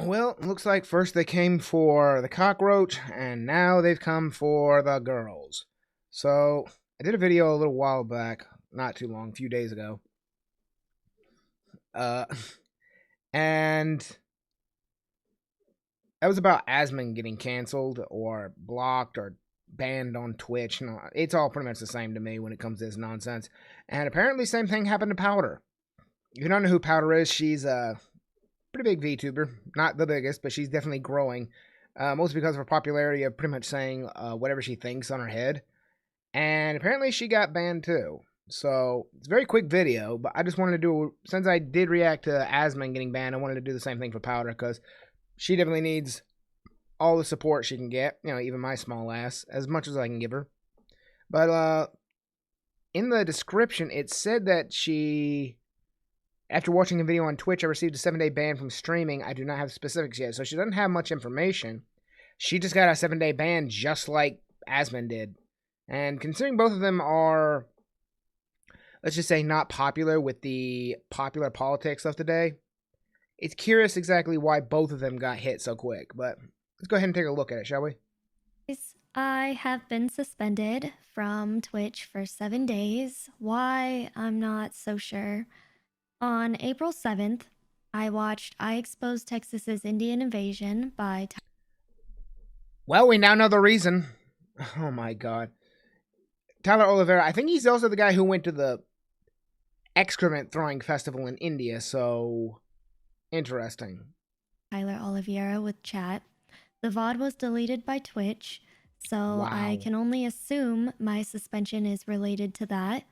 Well, looks like first they came for the cockroach, and now they've come for the girls. So, I did a video a little while back, not too long, a few days ago. Uh, and that was about Asmon getting canceled or blocked or banned on Twitch. No, it's all pretty much the same to me when it comes to this nonsense. And apparently, same thing happened to Powder. If you don't know who Powder is, she's a pretty big VTuber. Not the biggest, but she's definitely growing. Mostly because of her popularity of pretty much saying whatever she thinks on her head. And apparently she got banned too. So, it's a very quick video, but I just wanted to do, since I did react to Asmon getting banned, I wanted to do the same thing for Powder, because she definitely needs all the support she can get, you know, even my small ass, as much as I can give her. But, in the description, it said that she, after watching a video on Twitch, I received a 7-day ban from streaming. I do not have specifics yet, so she doesn't have much information. She just got a 7-day ban, just like Asmon did. And considering both of them are, let's just say, not popular with the popular politics of today, it's curious exactly why both of them got hit so quick. But let's go ahead and take a look at it, shall we? I have been suspended from Twitch for 7 days. Why? I'm not so sure. On April 7th, I watched I Exposed Texas's Indian Invasion by... Well, we now know the reason. Oh my god. Tyler Oliveira, I think he's also the guy who went to the excrement throwing festival in India, so interesting. Tyler Oliveira with chat. The VOD was deleted by Twitch, so Wow. I can only assume my suspension is related to that.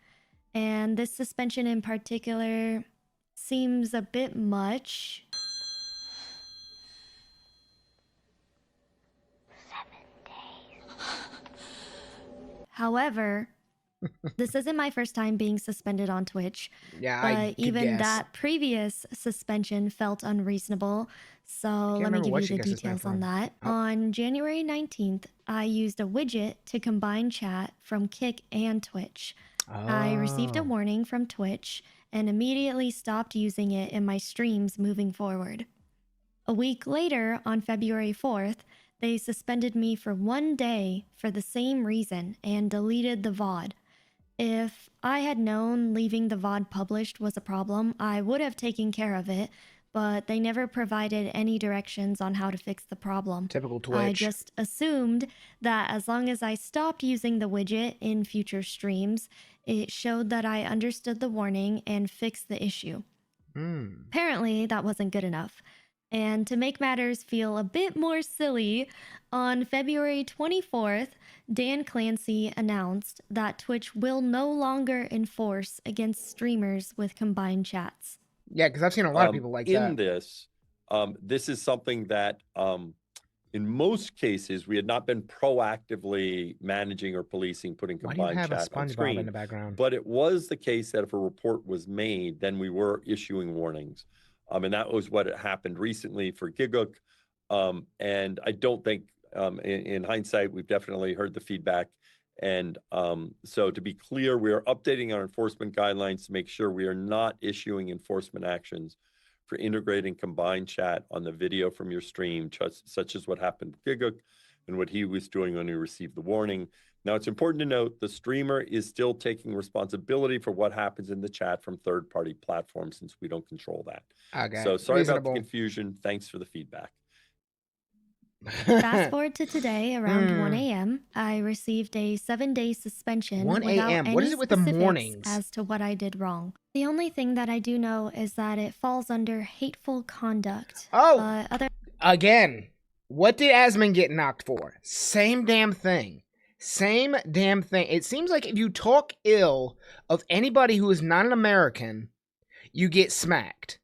And this suspension in particular seems a bit much. 7 days. However, this isn't my first time being suspended on Twitch. Yeah, but even that previous suspension felt unreasonable. So let me give you the details on that. Oh. On January 19th, I used a widget to combine chat from Kick and Twitch. I received a warning from Twitch and immediately stopped using it in my streams moving forward. A week later, on February 4th, they suspended me for 1 day for the same reason and deleted the VOD. If I had known leaving the VOD published was a problem, I would have taken care of it, but they never provided any directions on how to fix the problem. Typical Twitch. I just assumed that as long as I stopped using the widget in future streams, it showed that I understood the warning and fixed the issue. Apparently, that wasn't good enough. And to make matters feel a bit more silly, on February 24th, Dan Clancy announced that Twitch will no longer enforce against streamers with combined chats. Yeah, because I've seen a lot of people like that. In this, this is something that in most cases we had not been proactively managing or policing putting combined chat on screen. In the background? But it was the case that if a report was made, then we were issuing warnings. And that was what happened recently for Giguk. And I don't think, in hindsight, we've definitely heard the feedback. And so to be clear, we are updating our enforcement guidelines to make sure we are not issuing enforcement actions for integrating combined chat on the video from your stream, such as what happened with Giguk and what he was doing when he received the warning. Now, it's important to note the streamer is still taking responsibility for what happens in the chat from third-party platforms since we don't control that. Okay. So sorry about the confusion. Thanks for the feedback. Fast forward to today, around 1 a.m., I received a 7-day suspension 1 without a.m. any What is it with the specifics mornings? as to what I did wrong. The only thing that I do know is that it falls under hateful conduct. Oh, again, what did Asmon get knocked for? Same damn thing. Same damn thing. It seems like if you talk ill of anybody who is not an American, you get smacked.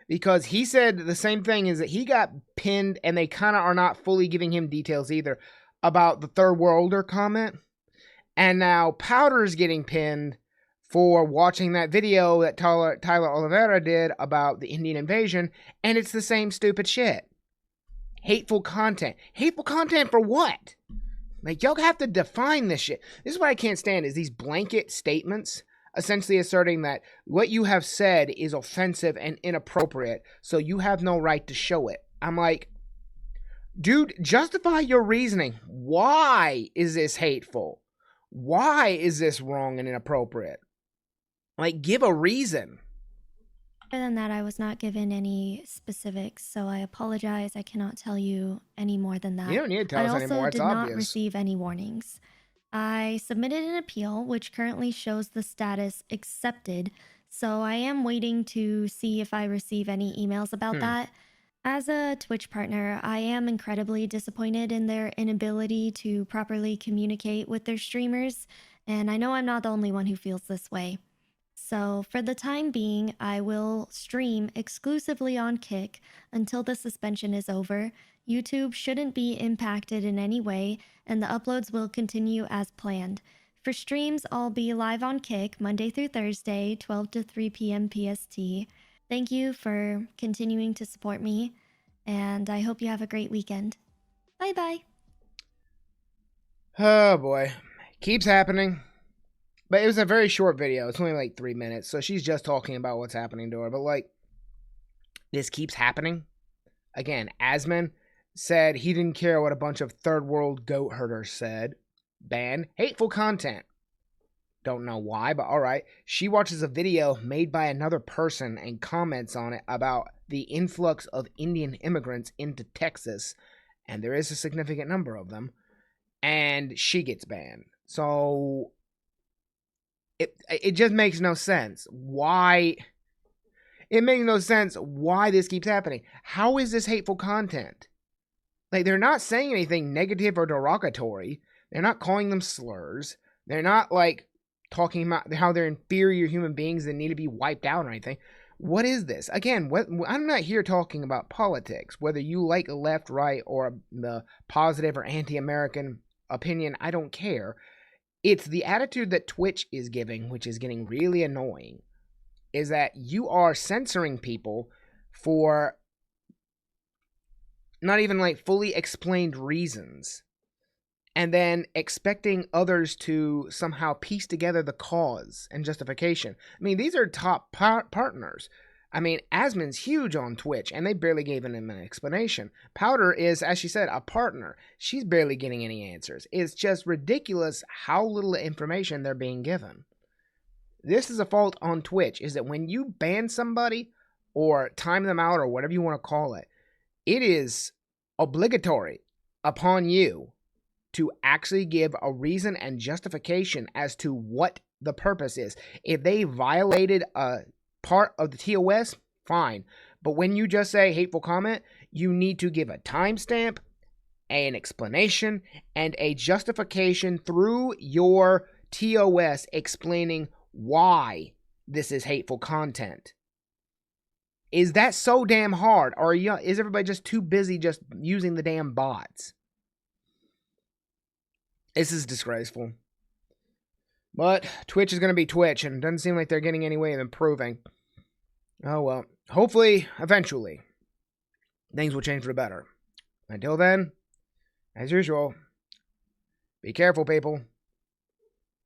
Because he said the same thing, is that he got pinned, and they kind of are not fully giving him details either, about the third worlder comment. And now Powder's getting pinned for watching that video that Tyler Oliveira did about the Indian invasion, and it's the same stupid shit. Hateful content. Hateful content for what? Like, y'all have to define this shit. This is what I can't stand, is these blanket statements essentially asserting that what you have said is offensive and inappropriate, so you have no right to show it. I'm like, dude, justify your reasoning. Why is this hateful? Why is this wrong and inappropriate? Like, give a reason. Other than that, I was not given any specifics, so I apologize. I cannot tell you any more than that. You don't need to tell I us also anymore. It's did not obvious. receive any warnings. I submitted an appeal, which currently shows the status accepted, so I am waiting to see if I receive any emails about that. As a Twitch partner, I am incredibly disappointed in their inability to properly communicate with their streamers, and I know I'm not the only one who feels this way. So, for the time being, I will stream exclusively on Kick until the suspension is over. YouTube shouldn't be impacted in any way, and the uploads will continue as planned. For streams, I'll be live on Kick Monday through Thursday, 12 to 3 p.m. PST. Thank you for continuing to support me, and I hope you have a great weekend. Bye bye. Oh boy. Keeps happening. But it was a very short video. It's only like 3 minutes. So she's just talking about what's happening to her. But like, this keeps happening. Again, Asmon said he didn't care what a bunch of third world goat herders said. Ban hateful content. Don't know why, but alright. She watches a video made by another person and comments on it about the influx of Indian immigrants into Texas. And there is a significant number of them. And she gets banned. So it just makes no sense. Why? It makes no sense why this keeps happening. How is this hateful content? Like, they're not saying anything negative or derogatory. They're not calling them slurs. They're not, like, talking about how they're inferior human beings that need to be wiped out or anything. What is this? Again, I'm not here talking about politics. Whether you like left, right, or the positive or anti-American opinion, I don't care. It's the attitude that Twitch is giving, which is getting really annoying, is that you are censoring people for not even like fully explained reasons, and then expecting others to somehow piece together the cause and justification. I mean, these are top partners. I mean, Asmon's huge on Twitch, and they barely gave him an explanation. Powder is, as she said, a partner. She's barely getting any answers. It's just ridiculous how little information they're being given. This is a fault on Twitch, is that when you ban somebody or time them out or whatever you want to call it, it is obligatory upon you to actually give a reason and justification as to what the purpose is. If they violated a part of the TOS, fine. But when you just say hateful comment, you need to give a timestamp, an explanation, and a justification through your TOS explaining why this is hateful content. Is that so damn hard? Or is everybody just too busy just using the damn bots? This is disgraceful. But Twitch is going to be Twitch, and it doesn't seem like they're getting any way of improving. Oh well. Hopefully, eventually, things will change for the better. Until then, as usual, be careful, people.